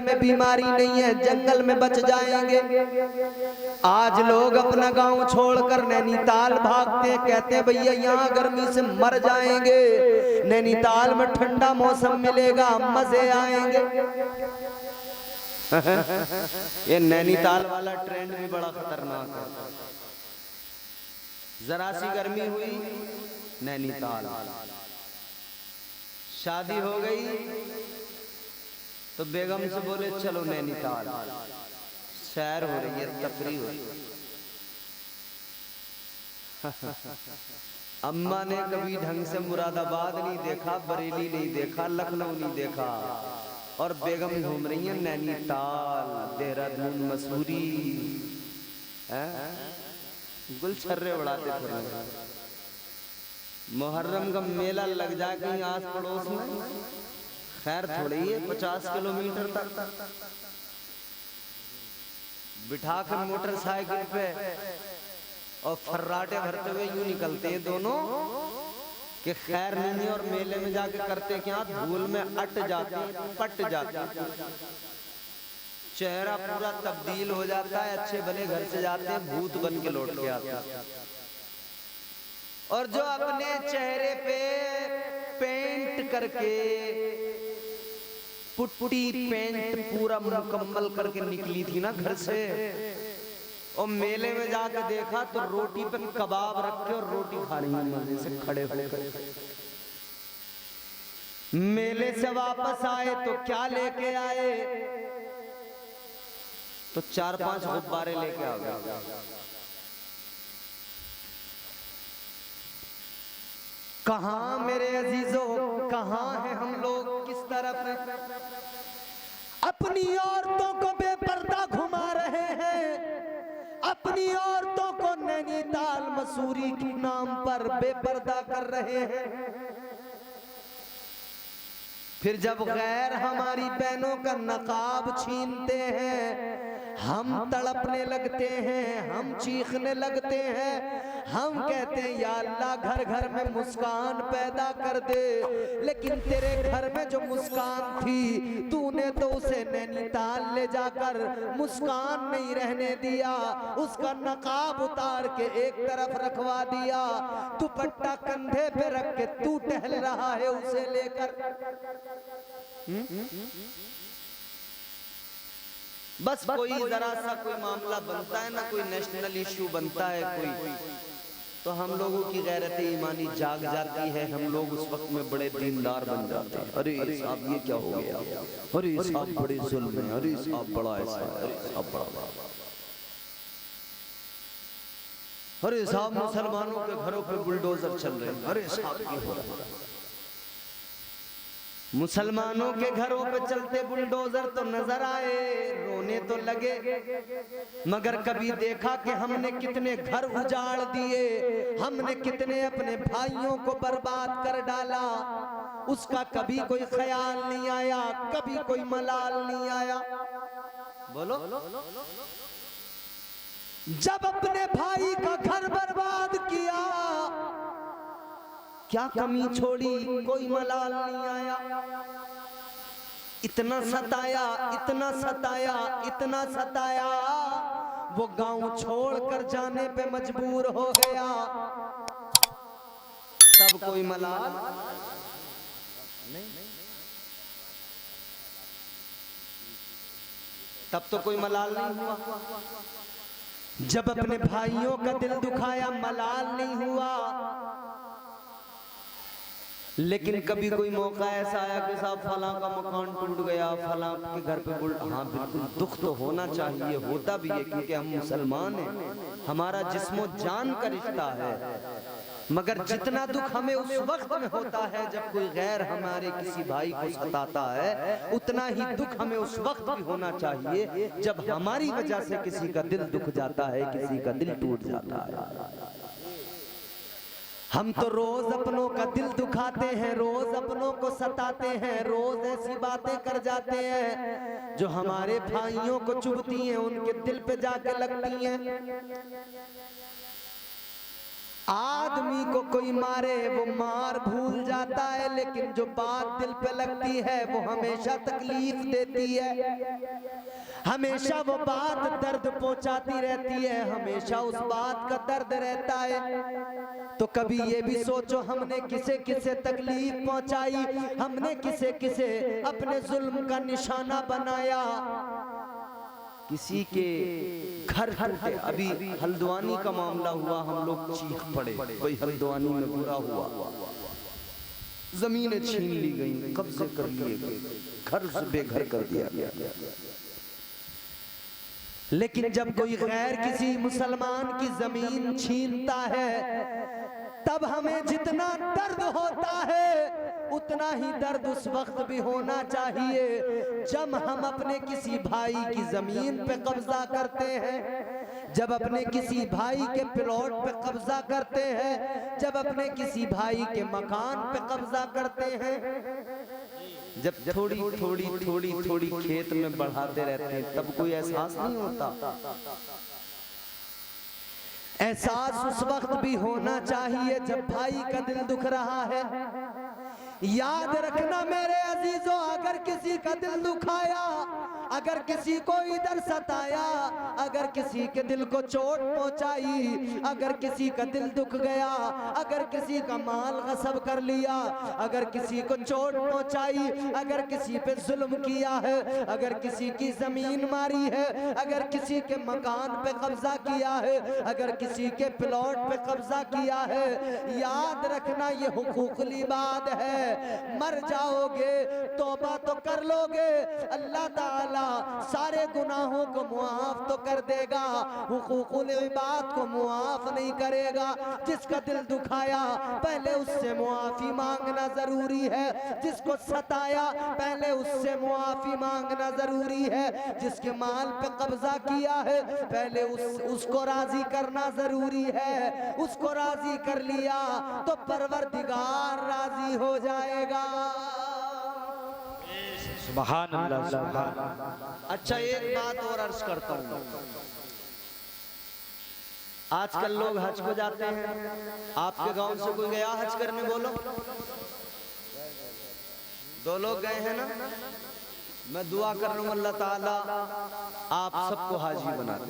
में बीमारी नहीं है, जंगल में बच जाएंगे। आज लोग अपना गांव छोड़कर नैनीताल भागते हैं, कहते हैं भैया यहाँ गर्मी से मर जाएंगे, नैनीताल में ठंडा मौसम मिलेगा, मजे आएंगे। ये नैनीताल वाला ट्रेंड भी बड़ा खतरनाक है। जरा सी गर्मी हुई नैनीताल, शादी हो गई तो बेगम से बोले चलो नैनीताल, सैर हो रही है, तफरी हो रही है। अम्मा ने कभी ढंग से मुरादाबाद नहीं देखा, बरेली नहीं देखा, लखनऊ नहीं देखा, और बेगम घूम रही है नैनीताल, देहरादून, मसूरी, गुलछर्रे उड़ाते थे। मुहर्रम का मेला लग जाए कहीं आस पड़ोस में, खैर थोड़ी है, 50 किलोमीटर तक बिठा के मोटरसाइकिल पे और फर्राटे भरते हुए यूं निकलते हैं दोनों कि खैर नहीं है, और मेले में जाके करते क्या, धूल में अट जाते, पट जाते, चेहरा पूरा तब्दील हो जाता है, अच्छे भले घर से जाते हैं, भूत बन के लौट के आते हैं। और जो अपने चेहरे पे पेंट करके, पुट्टी पेंट पूरा मुकम्मल करके निकली थी ना घर से, और मेले में जाके देखा तो रोटी पे कबाब रखे और रोटी खा रही है मजे से खड़े खड़े। मेले से वापस आए तो क्या लेके आए, तो 4-5 गुब्बारे लेके आ गए। कहां मेरे अजीजों, कहां है हम लोग, किस तरफ अपनी औरतों को बेपर्दा घुमा रहे हैं, अपनी औरतों को नैनीताल मसूरी के नाम पर बेपर्दा कर रहे हैं। फिर जब गैर हमारी बहनों का नकाब छीनते हैं, हम तड़पने लगते हैं, हम चीखने लगते हैं, हम कहते हैं या अल्लाह घर घर में मुस्कान पैदा कर दे। लेकिन तेरे घर में जो मुस्कान थी, तूने तो उसे नैनीताल ले जाकर मुस्कान नहीं रहने दिया, उसका नकाब उतार के एक तरफ रखवा दिया, दुपट्टा कंधे पे रख के तू टहल रहा है उसे लेकर। बस कोई जरा सा कोई मामला बनता है ना, कोई नेशनल इश्यू बनता है कोई, तो हम लोगों की गैरत ईमानी जाग जाती है, हम लोग उस वक्त में बड़े दीनदार बन जाते हैं। अरे साहब ये क्या हो गया, अरे साहब बड़े जुल्म है, अरे साहब बड़ा ऐसा है, अरे साहब बड़ा, अरे साहब मुसलमानों के घरों पे बुलडोजर चल रहे हैं, अरे साहब ये हो रहा है। मुसलमानों के घरों पे चलते बुलडोजर तो नजर आए, रोने तो लगे, मगर कभी देखा कि हमने कितने घर उजाड़ दिए, हमने कितने अपने भाइयों को बर्बाद कर डाला, उसका कभी कोई ख्याल नहीं आया, कभी कोई मलाल नहीं आया। बोलो, जब अपने भाई का घर बर्बाद किया, क्या कमी छोड़ी, कोई मलाल नहीं आया। इतना सताया, इतना सताया, इतना सताया, वो गांव छोड़कर जाने पे मजबूर हो गया। तब कोई मलाल नहीं, तब तो कोई मलाल नहीं हुआ। जब अपने भाइयों का दिल दुखाया, मलाल नहीं हुआ। लेकिन कभी कोई मौका ऐसा आया कि साहब फलां का मकान टूट गया, फलां के घर पे हाँ बिल्कुल दुख तो होना चाहिए, होता भी है क्योंकि हम मुसलमान हैं, हमारा जिस्मो जान का रिश्ता है। मगर जितना दुख हमें उस वक्त में होता है जब कोई गैर हमारे किसी भाई को सताता है, उतना ही दुख हमें उस वक्त भी होना चाहिए जब हमारी वजह से किसी का दिल दुख जाता है, किसी का दिल टूट जाता है। हम तो रोज अपनों का दिल दुखाते हैं, रोज अपनों को सताते हैं, रोज ऐसी बातें कर जाते हैं जो हमारे भाइयों को चुभती हैं, उनके दिल पे जाके लगती हैं। आदमी को कोई मारे वो मार भूल जाता है, लेकिन जो बात दिल पे लगती है वो हमेशा तकलीफ देती है, हमेशा वो बात दर्द पहुंचाती रहती है, हमेशा उस बात का दर्द रहता है। तो कभी ये भी सोचो हमने किसे किसे तकलीफ पहुंचाई, हमने किसे किसे अपने जुल्म का निशाना बनाया। किसी के घर टूटे, अभी हल्द्वानी का मामला हुआ, हम लोग चीख पड़े, कोई हल्द्वानी में बुरा हुआ, जमीनें छीन ली गई, कब्जे कर लिए गए, घर से बेघर कर दिया गया। लेकिन जब कोई गैर किसी मुसलमान की जमीन छीनता है, तब हमें जितना दर्द होता है उतना ही दर्द उस वक्त भी होना चाहिए जब हम अपने किसी भाई की जमीन पे कब्जा करते हैं, जब अपने किसी भाई के प्लॉट पे कब्जा करते हैं, जब अपने किसी भाई के मकान पे कब्जा करते हैं। जब थोड़ी थोड़ी थोड़ी थोड़ी खेत में बढ़ाते रहते हैं तब कोई एहसास नहीं होता। एहसास उस वक्त भी होना चाहिए जब भाई का दिल दुख रहा है। याद रखना मेरे अजीजों, अगर किसी का दिल दुखाया, अगर किसी को इधर सताया, अगर किसी के दिल को चोट पहुंचाई, अगर किसी का दिल दुख गया, अगर किसी का माल गसब कर लिया, अगर किसी को चोट पहुंचाई, अगर किसी पे जुल्म किया है, अगर किसी की जमीन मारी है, अगर किसी के मकान पे कब्जा किया है, अगर किसी के प्लॉट पे कब्जा किया है, याद रखना ये हुकूकली बात है। मर जाओगे तौबा तो कर लोगे, अल्लाह ताला सारे गुनाहों को मुआफ तो कर देगा, हुकूकुल इबाद को मुआफ नहीं करेगा। जिसका दिल दुखाया पहले उससे मुआफी मांगना जरूरी है, जिसको सताया पहले उससे मुआफी मांगना जरूरी है, जिसके माल पे कब्जा किया है पहले उसको राजी करना जरूरी है। उसको राजी कर लिया तो परवरदिगार राजी हो जाएगा। सुभान अल्लाह, सुभान अल्लाह। अच्छा, एक बात और अर्ज करता हूँ, आजकल लोग हज को जाते हैं, आपके गांव से कोई गया हज करने? बोलो, 2 लोग गए हैं ना? मैं दुआ कर रहा हूँ अल्लाह ताला आप सबको हाजी बना दे।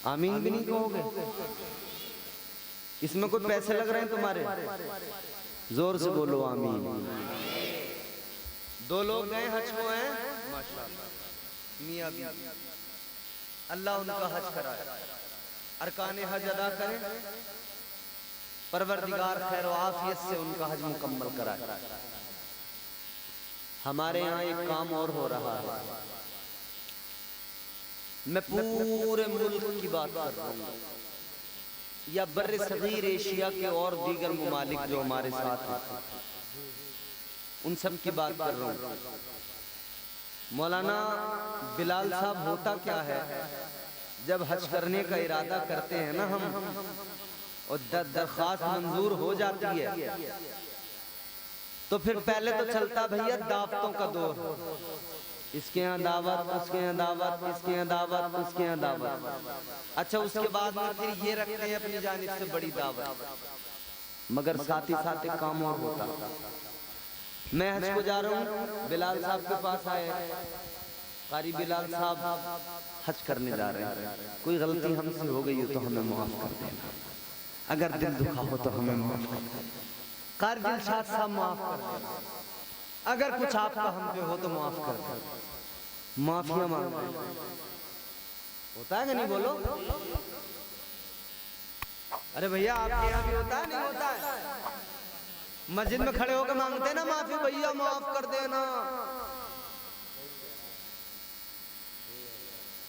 आमीन भी नहीं कहोगे? इसमें कोई पैसे लग रहे हैं तुम्हारे? जोर से बोलो आमीन। 2 लोग गए हज को हैं, माशाअल्लाह, मियां बीवी, अल्लाह उनका हज कराए, अरकान हज अदा करें, परवरदिगार खैर आफियत से उनका हज मुकम्मल कराए। हमारे यहाँ एक काम और हो रहा है, मैं पूरे मुल्क की बात कर रहा हूँ या बर्रे सगीर एशिया के और दीगर मुमालिक जो हमारे साथ हैं उन सब की बात कर रहा हूँ। मौलाना बिलाल साहब, होता क्या है जब हज करने का इरादा करते हैं ना हम और दरख्वास्त मंजूर हो जाती है तो फिर पहले तो चलता भैया दावतों का दौर, इसके यहाँ दावत, उसके यहाँ दावत, इसके यहाँ दावत, उसके यहाँ दावत। अच्छा, उसके बाद में फिर ये रखते हैं अपनी जानिब से बड़ी दावत, मगर साथ ही साथ एक काम और होता। मैं हज को जा रहा हूँ, बिलाल साहब के पास आए, कारी बिलाल साहब हज करने जा रहे हैं, कोई गलती हमसे हो गई हो तो हमें माफ कर देना, अगर दिल दुखा हो तो हमें माफ कर देना, कारी दिलशाद साहब माफ कर देना, अगर कुछ आपका हम पे हो तो माफ कर देना। माफिया मांग होता है कि नहीं? बोलो, अरे भैया आपके यहाँ भी होता है नहीं होता है? मस्जिद में खड़े होकर मांगते हैं ना माफी, भैया माफ कर देना।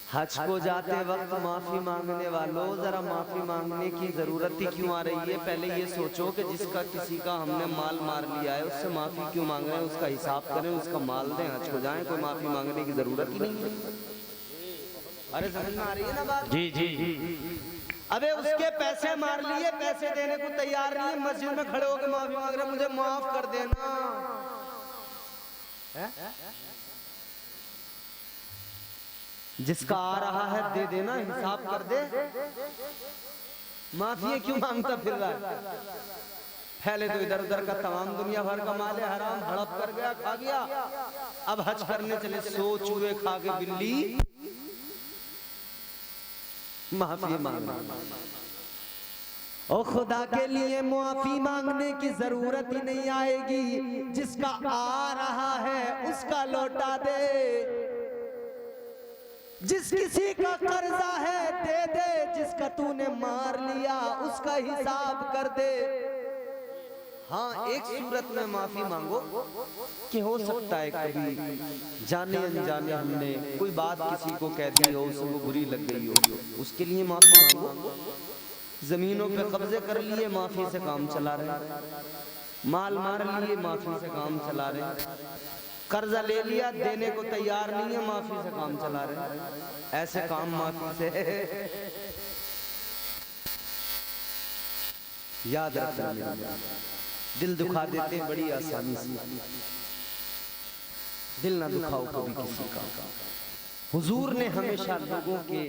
हज को जाते वक्त माफी मांगने वालों, जरा माफी मांगने की जरूरत ही क्यों आ रही है? पहले ये सोचो कि जिसका किसी का हमने माल मार लिया है उससे माफी क्यों मांग रहे हैं, उसका हिसाब करें, उसका माल दें, हज को जाएं, कोई माफी मांगने की जरूरत ही नहीं है। अरे समझ में आ रही है ना बात? जी जी जी। अबे उसके पैसे मार लिए, पैसे देने को तैयार नहीं है, मस्जिद में खड़े होकर माफी मांग रहे, मुझे माफ कर देना है? जिसका आ रहा है दे देना, हिसाब कर दे, माफी क्यों मांगता फिर रहा है? पहले तो इधर उधर का तमाम दुनिया भर का माल हराम हड़प कर गया, खा गया। अब हज करने चले 100 चूहे खा के बिल्ली माफी मांगना। ओ खुदा के लिए माफी मांगने की जरूरत ही नहीं आएगी। जिसका आ रहा है उसका लौटा दे, जिस किसी का कर्जा है दे दे, जिसका तूने मार लिया उसका हिसाब कर दे। हाँ, एक सूरत में माफी मांगो कि हो सकता है कभी जाने अनजाने हमने कोई बात किसी को कह दी हो, उसको बुरी लग गई हो, उसके लिए माफी मांगो। जमीनों पे कब्जे कर लिए, माफी से काम चला रहे, माल मार लिए, माफी से काम चला रहे, कर्जा ले लिया, देने को तैयार नहीं है, माफी से काम चला रहे। ऐसे काम माफी से याद रखना, दिल दुखा देते बड़ी आसानी से। दिल ना दुखाओ कभी किसी का। हुजूर ने हमेशा लोगों के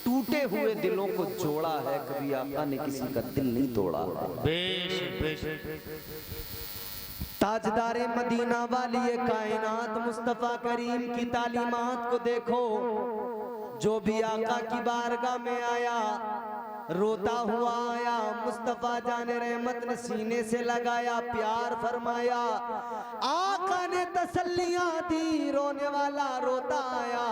टूटे हुए दिलों को जोड़ा है, कभी आका ने किसी का दिल नहीं तोड़ा है। ताजदारे मदीना वाली ये कायनात मुस्तफा करीम की तालीमात को देखो। जो भी आका की बारगाह में आया रोता हुआ आया, मुस्तफा जाने रहमत ने सीने से लगाया, प्यार फरमाया। आका ने तसल्लियां दी, रोने वाला रोता आया,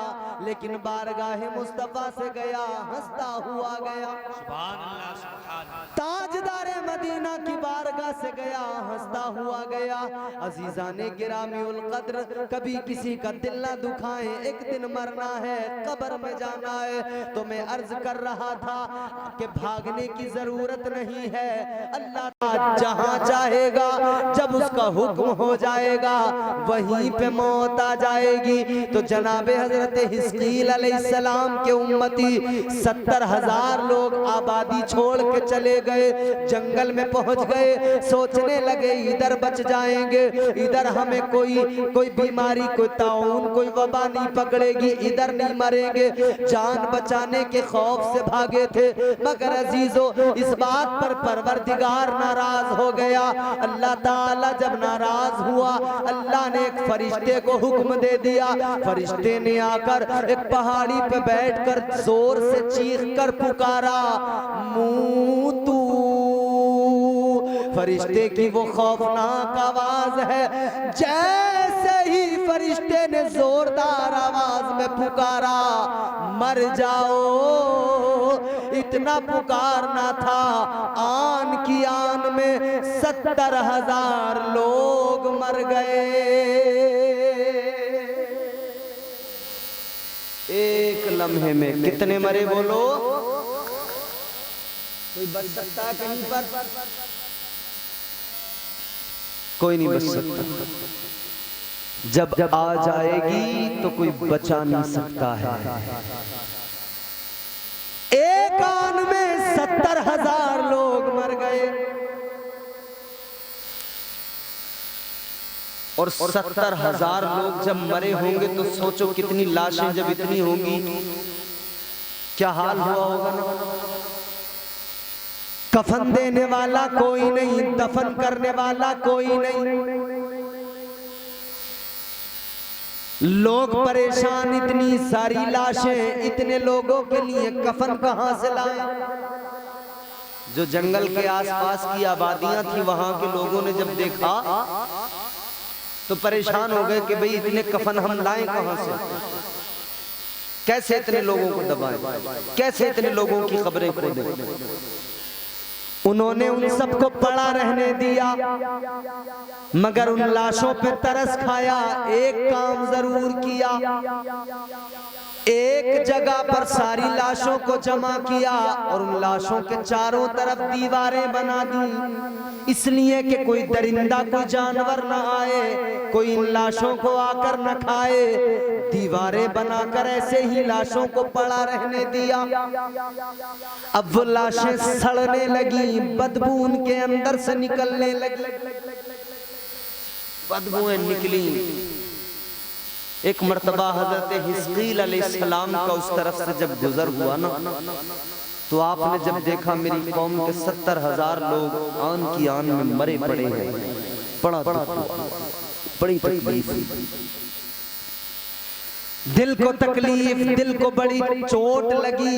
लेकिन बारगाह मुस्तफा से गया हंसता हुआ गया। सुभान अल्लाह, सुभान अल्लाह। ताजदारे मदीना की बारगाह से गया हंसता हुआ गया। अजीजाने गिरामीउल कद्र, कभी किसी का दिल ना दुखाएं, एक दिन मरना है, कब्र में जाना है। तो मैं अर्ज कर रहा था कि भागने की जरूरत नहीं है। अल्लाह जहां चाहेगा, जब उसका हुक्म हो जाएगा वहीं पे मौत आ जाएगी। तो जनाबे हजरत हिस्कील अलैहिस्सलाम के उम्मती 70,000 लोग आबादी छोड़ के चले गए, जंगल में पहुंच गए। सोचने लगे इधर बच जाएंगे, इधर हमें कोई बीमारी, कोई ताउन, कोई वबा नहीं पकड़ेगी, इधर नहीं मरेंगे। जान बचाने के खौफ से भागे थे, मगर अजीजों इस बात पर परवरदिगार नाराज हो गया। अल्लाह ताला जब नाराज हुआ, अल्लाह ने एक फरिश्ते को हुक्म दे दिया। फरिश्ते ने आकर एक पहाड़ी पे बैठकर जोर से चीख कर पुकारा, मूतू। फरिश्ते की वो खौफनाक आवाज है। जैसे ही फरिश्ते ने जोरदार आवाज में पुकारा, मर जाओ, इतना पुकारना था, आन की आन में 70,000 लोग मर गए। एक लम्हे में कितने मरे बोलो? कोई बच सकता है कहीं पर? कोई नहीं बच सकता। जब आ जाएगी तो कोई बचा नहीं सकता है। एक आन में 70,000 लोग मर गए, और 70,000 लोग जब मरे होंगे तो सोचो कितनी लाशें जब इतनी होंगी, क्या हाल हुआ होगा ना। कफन देने वाला कोई नहीं, दफन करने वाला कोई नहीं, लोग परेशान, इतनी सारी लाशें, इतने लोगों के लिए कफन कहां से लाए। जो जंगल के आसपास की आबादियां थी वहां के लोगों ने जब देखा तो परेशान हो गए कि भाई इतने कफन हम लाएं कहां से, कैसे इतने लोगों को दबाएं, कैसे इतने लोगों की कब्रें खोदें। उन्होंने उन सबको पड़ा रहने दिया, मगर उन लाशों पे तरस खाया। एक काम जरूर किया, एक जगह पर सारी लाशों को जमा किया और उन लाशों के चारों तरफ दीवारें बना दी, इसलिए कि कोई दरिंदा, कोई जानवर ना आए, कोई इन लाशों को आकर न खाए। दीवारें बनाकर ऐसे ही लाशों को पड़ा रहने दिया। अब वो लाशें सड़ने लगी, बदबू उनके अंदर से निकलने लगी, बदबूएं निकली। एक मर्तबा हजरत हिस्कील अलैहिस्सलाम का उस तरफ से जब गुजर हुआ ना, तो आपने जब देखा मेरी कौम के 70,000 लोग आन की आन में मरे पड़े हैं, बड़ा दुख हुआ, बड़ी तकलीफ, दिल को तकलीफ, दिल को बड़ी चोट लगी,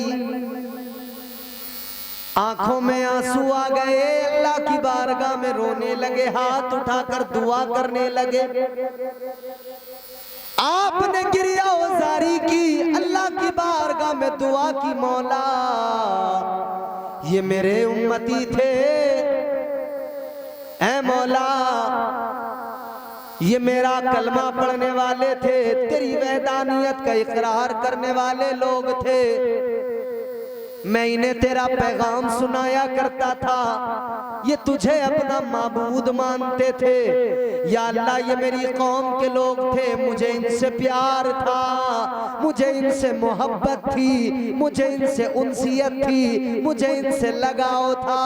आंखों में आंसू आ गए, अल्लाह की बारगाह में रोने लगे, हाथ उठाकर दुआ करने लगे। आपने गिरिया जारी की, अल्लाह की बारगाह में दुआ की, मौला ये मेरे उम्मती थे, ऐ मौला ये मेरा कलमा पढ़ने वाले थे, तेरी वहदानियत का इकरार करने वाले लोग थे, मैं इन्हें तेरा पैगाम सुनाया करता था, ये तुझे अपना माबूद मानते थे। या अल्लाह ये मेरी कौम के लोग थे, मुझे इनसे प्यार था, मुझे इनसे मोहब्बत थी, मुझे इनसे उनसियत थी, मुझे इनसे लगाव था।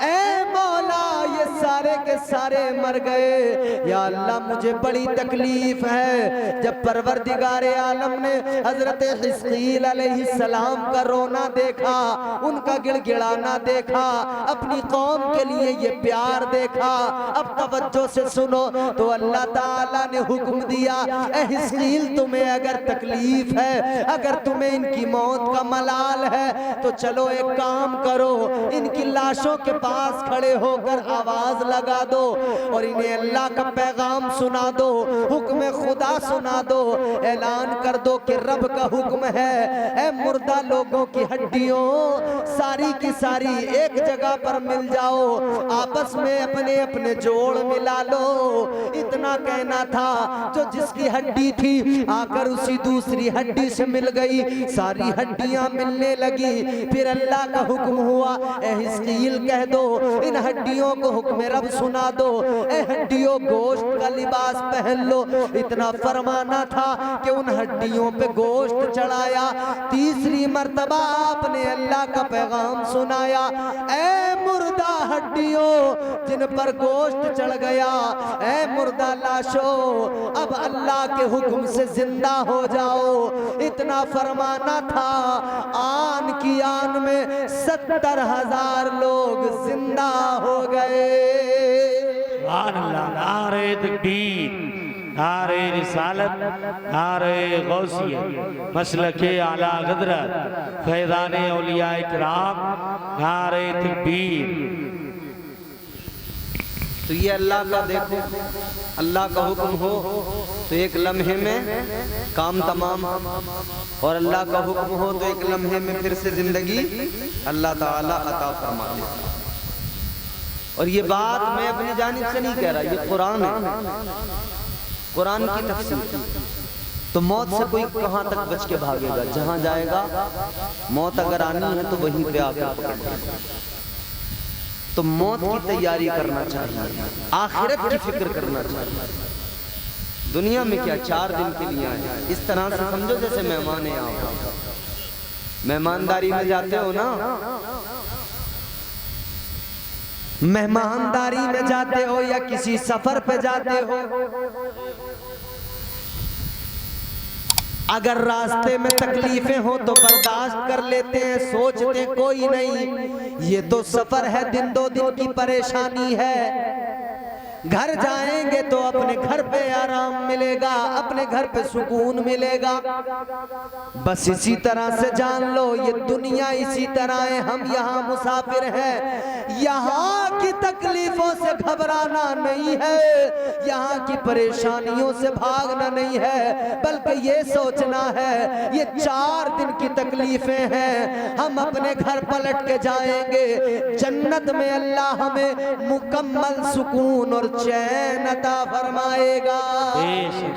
ऐ मौला ये सारे के सारे मर गए, या अल्लाह मुझे बड़ी तकलीफ है। जब परवरदिगारे आलम ने हजरत हिस्कील अलैहिस्सलाम का रोना देखा, उनका गिड़गिड़ाना देखा, अपनी कौम के लिए ये प्यार देखा, अब तवज्जो से सुनो, तो अल्लाह ताला ने हुक्म दिया, ए हिस्कील तुम्हें अगर तकलीफ है, अगर तुम्हें इनकी मौत का मलाल है, तो चलो एक काम करो, इनकी लाशों के पास खड़े होकर आवाज लगा दो और इन्हें अल्लाह का पैगाम सुना दो, हुक्म खुदा सुना दो, ऐलान कर दो कि रब का हुक्म है, ऐ मुर्दा लोगों की हड्डियों सारी की सारी एक जगह पर मिल जाओ, आपस में अपने अपने जोड़ मिला लो। इतना कहना था, जो जिसकी हड्डी थी आकर उसी दूसरी हड्डी से मिल गई, सारी हड्डियां मिलने लगी। फिर अल्लाह का हुक्म हुआ, ए हिस्कील कह दो इन हड्डियों को हुक्म रब सुना दो, ए हड्डियों गोश्त का लिबास पहन लो। इतना फरमाना था कि उन हड्डियों पे गोश्त चढ़ाया। तीसरी मर्तबा आपने अल्लाह का पैगाम सुनाया, ए मुर्दा हड्डियों जिन पर गोश्त चढ़ गया, ए मुर्दा लाशों अब अल्लाह के हुक्म से जिंदा हो जाओ। इतना फरमाना था, आन की आन में 70,000 लोग जिंदा हो गए। नारे तकबीर, नारे रिसालत, नारे गौसियत, मसलके आला गदरत, फैज़ाने औलिया इकराम, नारे तकबीर। तो ये अल्लाह का देखो, अल्लाह का हुक्म हो तो एक लम्हे में काम तमाम, और अल्लाह का हुक्म हो तो एक लम्हे में फिर से जिंदगी अल्लाह ताला अता फरमा देता। और ये बात मैं अपनी जानिब से नहीं कह रहा, ये कुरान है, कुरान की तफसीर। तो मौत से कोई कहां तक बच के भागेगा, जहां जाएगा मौत अगर आनी है तो वहीं पे आकर पकड़ेगा। तो मौत की तैयारी करना चाहिए, आखिरत की फिक्र करना चाहिए। दुनिया में क्या 4 दिन के लिए आए, इस तरह से समझो जैसे मेहमान है, आप मेहमानदारी में जाते हो ना, मेहमानदारी में जाते हो या किसी सफर पे जाते हो, अगर रास्ते में तकलीफें हो तो बर्दाश्त कर लेते हैं, सोचते कोई नहीं, ये तो सफर है, दिन 2 दिन की परेशानी है, घर जाएंगे तो अपने घर पे आराम मिलेगा, अपने घर पे सुकून मिलेगा। बस इसी तरह से जान लो, ये दुनिया इसी तरह है, हम यहाँ मुसाफिर हैं। यहाँ की तकलीफों से घबराना नहीं है, यहाँ की परेशानियों से भागना नहीं है, बल्कि ये सोचना है ये 4 दिन की तकलीफें हैं, हम अपने घर पलट के जाएंगे, जन्नत में अल्लाह हमें मुकम्मल सुकून और चैन अता फरमाएगा।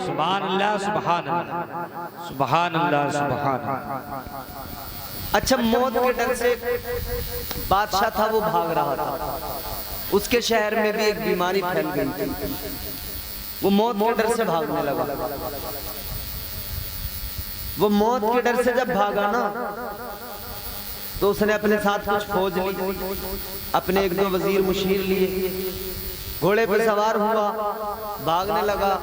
सुभान अल्लाह, सुभान अल्लाह, सुभान अल्लाह, सुभान अल्लाह। अच्छा, मौत के डर से बादशाह था, वो भाग रहा था, उसके शहर में भी एक बीमारी फैल गई थी, वो मौत के डर से भागने लगा। वो मौत के डर से जब भागा ना, तो उसने अपने साथ कुछ फौज ली, अपने 1-2 वजीर मुशीर लिए, घोड़े पर सवार हुआ, भागने लगा,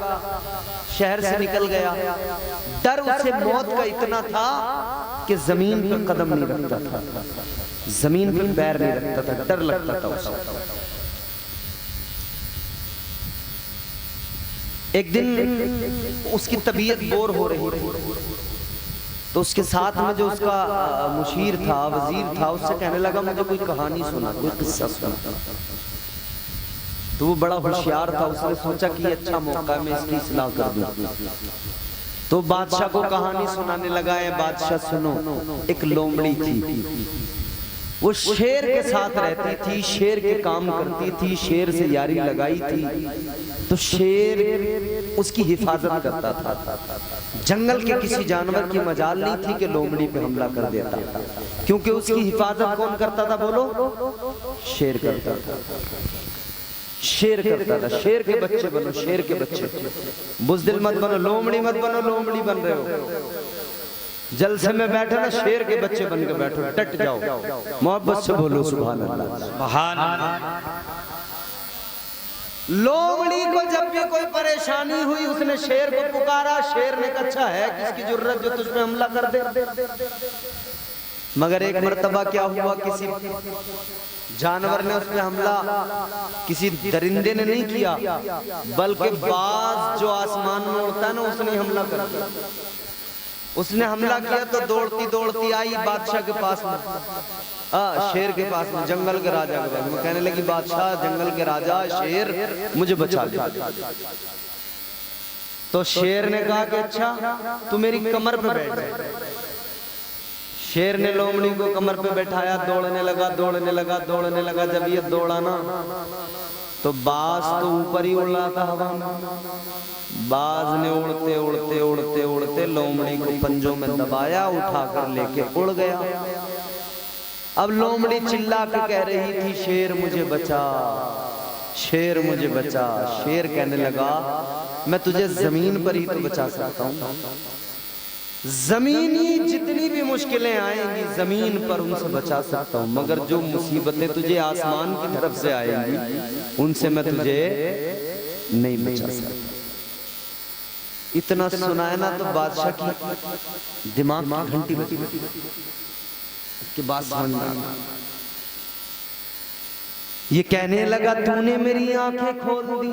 शहर से निकल गया। डर उसे मौत का इतना था कि जमीन पर कदम नहीं रखता था, जमीन पर पैर नहीं रखता था, डर लगता था उसे। एक दिन उसकी तबीयत बोर हो रही थी, तो उसके साथ में जो उसका मुशीर था, वजीर था, उससे कहने लगा मुझे कोई कहानी सुना, कोई किस्सा सुना। तो वो बड़ा होशियार था, उसने सोचा कि अच्छा मौका है, मैं इसकी इस्लाह कर दूं। तो बादशाह को कहानी सुनाने लगा। है बादशाह सुनो, एक लोमड़ी थी, वो शेर के साथ रहती थी, शेर के काम करती थी, शेर से यारी लगाई थी, तो शेर उसकी हिफाजत करता था। जंगल के किसी जानवर की मजाल नहीं थी कि लोमड़ी पे हमला कर देता, क्योंकि उसकी हिफाजत कौन करता था बोलो? शेर करता था, शेर करता था। शेर के बच्चे बनो, शेर के बच्चे, बुज़दिल मत बनो, लोमड़ी मत बनो, लोमड़ी बन रहे हो। जलसे में बैठे ना, शेर के बच्चे बन के बैठो, डट जाओ, मोहब्बत से बोलो सुभान अल्लाह, सुभान अल्लाह। लोमड़ी को जब भी कोई परेशानी हुई, उसने शेर को पुकारा। शेर ने कहा अच्छा है किसकी जरूरत जो तुझ पे हमला कर दे। मगर एक मर्तबा क्या हुआ, किसी जानवर ने उस पे हमला, किसी दरिंदे ने नहीं किया, बल्कि बाज जो आसमान में उड़ता है ना, उसने हमला कर दिया। उसने हमला किया तो दौड़ती दौड़ती आई बादशाह के पास में, शेर के पास में, जंगल के राजा के पास में। कहने लगी बादशाह, जंगल के राजा शेर, मुझे बचा ले। तो शेर ने कहा कि अच्छा तू मेरी कमर पे बैठ। शेर ने लोमड़ी को कमर पे बैठाया, दौड़ने लगा दौड़ने लगा दौड़ने लगा। जब ये दौड़ा ना, तो बाज तो ऊपर ही उड़ रहा था हवा में। बाज ने उड़ते उड़ते उड़ते उड़ते लोमड़ी को पंजों में दबाया, उठाकर लेके उड़ गया। अब लोमड़ी चिल्ला के कह रही थी शेर मुझे बचा, शेर मुझे बचा। शेर कहने लगा मैं तुझे जमीन पर ही तो बचा सकता हूँ, जमीनी जितनी भी मुश्किलें आएंगी जमीन पर उनसे बचा सकता हूँ, मगर जो मुसीबतें तुझे आसमान की तरफ से आएंगी उनसे मैं तुझे नहीं बचा सकता। इतना सुनाया ना तो बादशाह की दिमाग की घंटी बजी कि बात समझ में आई। ये कहने लगा तूने मेरी आंखें खोल दी।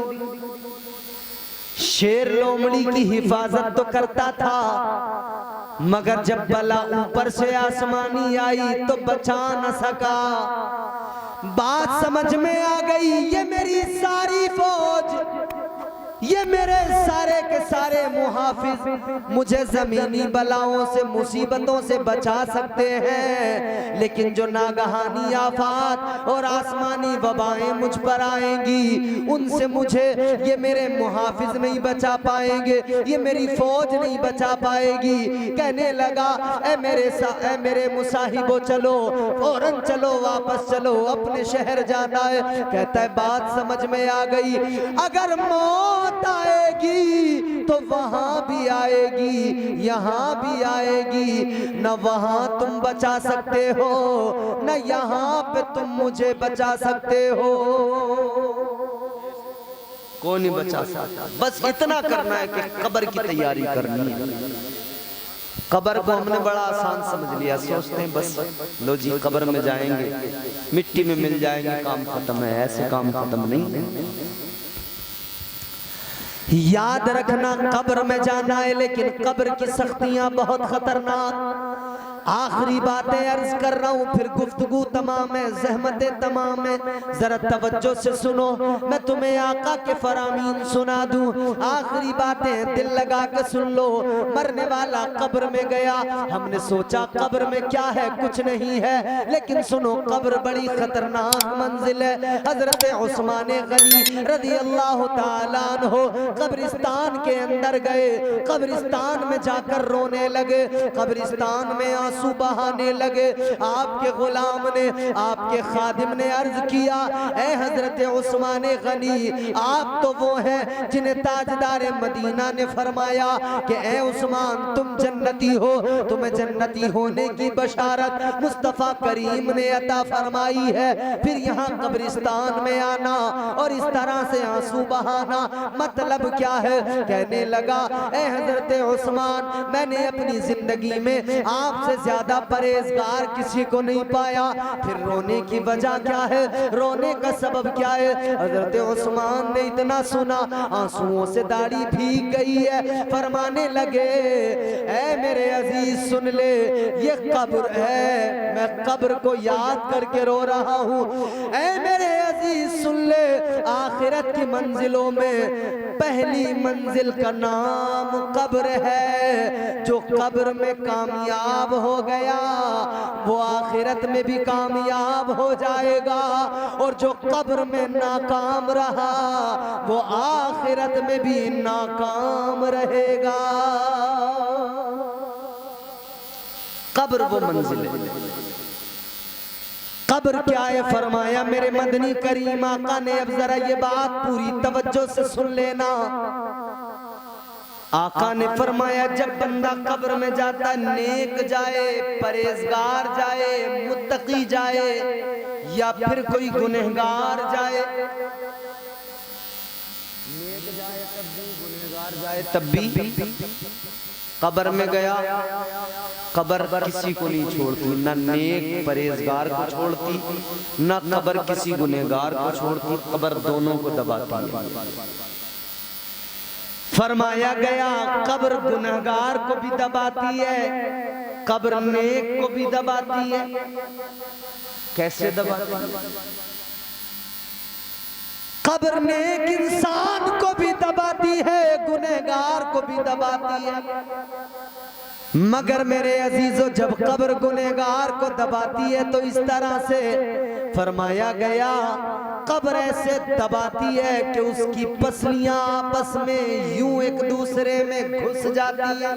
शेर लोमड़ी की हिफाजत तो करता था, मगर जब बला ऊपर से आसमानी आई तो बचा न सका। बात समझ में आ गई, ये मेरी सारी फौज, ये मेरे सारे के सारे मुहाफिज मुझे जमीनी बलाओं से मुसीबतों से बचा सकते हैं, लेकिन जो नागहानी आफात और आसमानी वबाएं मुझ पर आएंगी उनसे मुझे ये मेरे मुहाफिज नहीं बचा पाएंगे, ये मेरी फौज नहीं बचा पाएगी। कहने लगा ए मेरे मुसाहिबो चलो, फौरन चलो, वापस चलो, अपने शहर जाना है। कहता है बात समझ में आ गई, अगर मौत आएगी तो वहां भी आएगी, यहां भी आएगी, न वहां तुम बचा सकते हो न यहां पे तुम मुझे बचा सकते हो। कौन नहीं बचा सकता, बस इतना करना है कि कब्र की तैयारी करनी है। कब्र को हमने बड़ा आसान समझ लिया, सोचते हैं बस लो जी कब्र में जाएंगे, मिट्टी में मिल जाएंगे, काम खत्म है। ऐसे काम खत्म नहीं है। याद रखना कब्र में जाना है, लेकिन कब्र की सख्तियां बहुत खतरनाक। आखिरी बातें अर्ज कर रहा हूं, फिर गुफ्तगू तमाम है, ज़हमतें तमाम है। जरा तवज्जो से सुनो, मैं तुम्हें आका के फरामीन सुना दूं। आखिरी बातें दिल लगा के सुन लो। मरने वाला कब्र में गया, हमने सोचा कब्र में क्या है, कुछ नहीं है, लेकिन सुनो कब्र बड़ी खतरनाक मंजिल है। हजरत उस्मान गनी रज़ी अल्लाह तआला अन्हु कब्रिस्तान के अंदर गए, कब्रिस्तान में जाकर रोने लगे, कब्रिस्तान में आंसू बहाने लगे। आपके गुलाम ने, आपके खादिम ने अर्ज किया, ए हजरत उस्मान गनी, आप तो वो हैं जिन्हें ताजदार मदीना ने फरमाया कि ए उस्मान तुम जन्नती हो, तुम्हें जन्नती होने की बशारत मुस्तफा करीम ने अता फरमाई है। फिर यहाँ कब्रिस्तान में आना और इस तरह से आंसू बहाना मतलब क्या है? कहने लगा ए हजरत उस्मान, मैंने अपनी जिंदगी में आपसे ज्यादा परहेजगार किसी को नहीं पाया। फिर रोने की वजह क्या है, रोने का सबब क्या है? हजरत उस्मान ने इतना सुना, आंसुओं से दाढ़ी भीग गई है। फरमाने लगे, ऐ मेरे अजीज सुन ले, ये कब्र है, मैं कब्र को याद करके रो रहा हूँ। ऐ मेरे अजीज सुन ले, आखिरत की मंजिलों में पहली मंजिल का नाम कब्र है। जो कब्र में कामयाब हो गया वो आखिरत में भी कामयाब हो जाएगा, और जो कब्र में नाकाम रहा वो आखिरत में भी नाकाम रहेगा। कब्र वो मंजिल है। कब्र क्या है? फरमाया मेरे मदनी करीम आका ने, अब जरा ये बात पूरी तवज्जो से सुन लेना। आका ने फरमाया जब बंदा कब्र में जाता, नेक जाए, परहेजगार जाए, मुत्तकी जाए, या फिर कोई गुनहगार जाए, नेक जाए तब भी, गुनहगार जाए तब भी, कब्र में गया, कब्र किसी को नहीं छोड़ती, ना नेक परहेजगार को छोड़ती, ना कब्र किसी गुनहगार को छोड़ती, कब्र दोनों को दबाती है। फरमाया गया कब्र गुनहगार को भी दबाती है, कब्र नेक को भी दबाती है। कैसे दबाती है? कब्र नेक इंसान को भी दबाती है, गुनहगार को भी दबाती है। मगर मेरे अजीजों, जब कब्र गुनहगार को दबाती है तो इस तरह से फरमाया गया, कब्र ऐसे दबाती है कि उसकी पसलियां आपस में यूं एक दूसरे में घुस जाती है।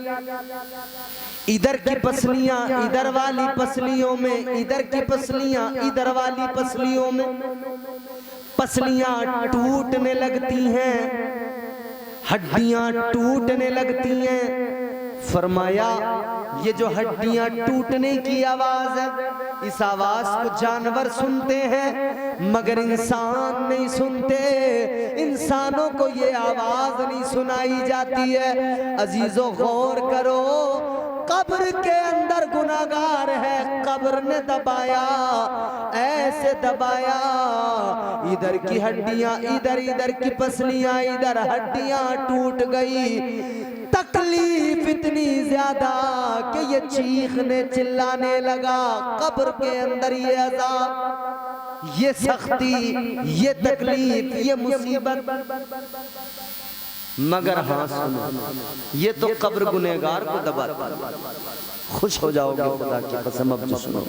इधर की पसलियां इधर वाली पसलियों में, इधर की पसलियां इधर वाली पसलियों में, पसलियां टूटने लगती हैं, हड्डियां टूटने लगती हैं। फरमाया ये जो हड्डियां टूटने की आवाज है, इस आवाज को जानवर सुनते हैं मगर इंसान नहीं सुनते। इंसानों को ये आवाज नहीं सुनाई जाती है। अजीजों गौर करो, कब्र के अंदर गुनाहगार है, कब्र ने दबाया, ऐसे दबाया, इधर की हड्डियां इधर, इधर की पसलियां इधर, हड्डियां टूट गई। तकलीफ इतनी ज्यादा कि ये चीखने चिल्लाने लगा। कब्र के अंदर ये अज़ाब, ये सख्ती, ये तकलीफ, ये मुसीबत। मगर हाँ सुनो, ये तो कब्र गुनहगार को दबाता है। खुश हो जाओगे खुदा की कसम, अब जो सुनो।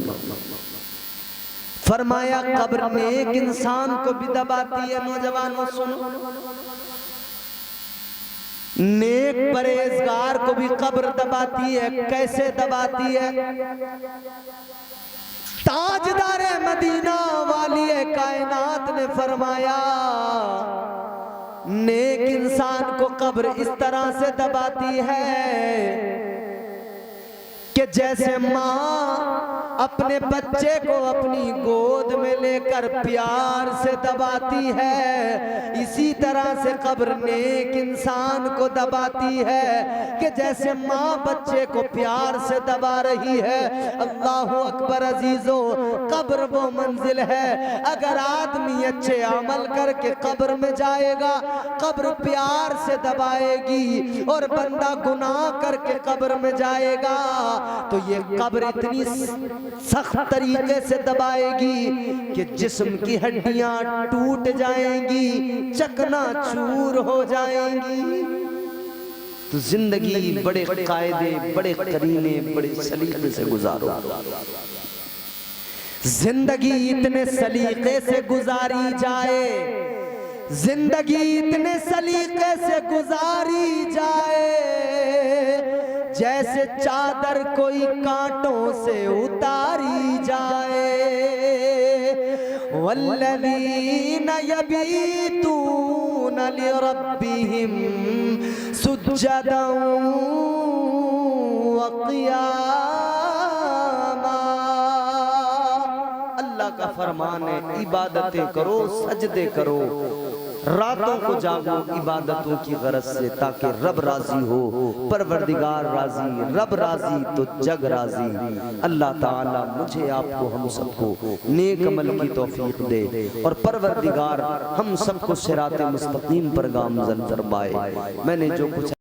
फरमाया कब्र नेक इंसान को भी दबाती है। नौजवानों सुनो, नेक परहेजगार को भी कब्र दबाती है। कैसे दबाती है? ताजदारे मदीना वाली कायनात ने फरमाया, नेक इंसान को कब्र इस तरह से दबाती है कि जैसे माँ अपने बच्चे को अपनी गोद में लेकर प्यार से दबाती है, इसी तरह से कब्र नेक इंसान को दबाती है कि जैसे माँ बच्चे को प्यार से दबा रही है। अल्लाहु अकबर। अजीजों, कब्र वो मंजिल है, अगर आदमी अच्छे अमल करके कब्र में जाएगा, कब्र प्यार से दबाएगी, और बंदा गुनाह करके कब्र में जाएगा तो ये कब्र इतनी सख्त तरीके से दबाएगी कि जिस्म की हड्डियां टूट जाएंगी, चकनाचूर हो जाएंगी। तो जिंदगी बड़े कायदे, बड़े करीने, बड़े सलीके से गुजारो। जिंदगी इतने सलीके से गुजारी जाए, जिंदगी इतने सलीके से गुजारी जाए जैसे चादर कोई कांटों से उतारी जाए। वल्लज़ीना यबीतूना लिरब्बिहिम सुज्जदन व क़ियामा। अल्लाह का फरमान है, इबादतें करो, सजदे करो, रातों को जागो इबादतों की गरज से ताकि रब राजी हो, परवरदिगार राजी, रब राजी तो जग राजी। अल्लाह ताला मुझे आपको हम सबको नेक अमल की तौफीक दे और परवरदिगार हम सबको सिराते मुस्तकीम पर गामज़न फरमाए। मैंने जो कुछ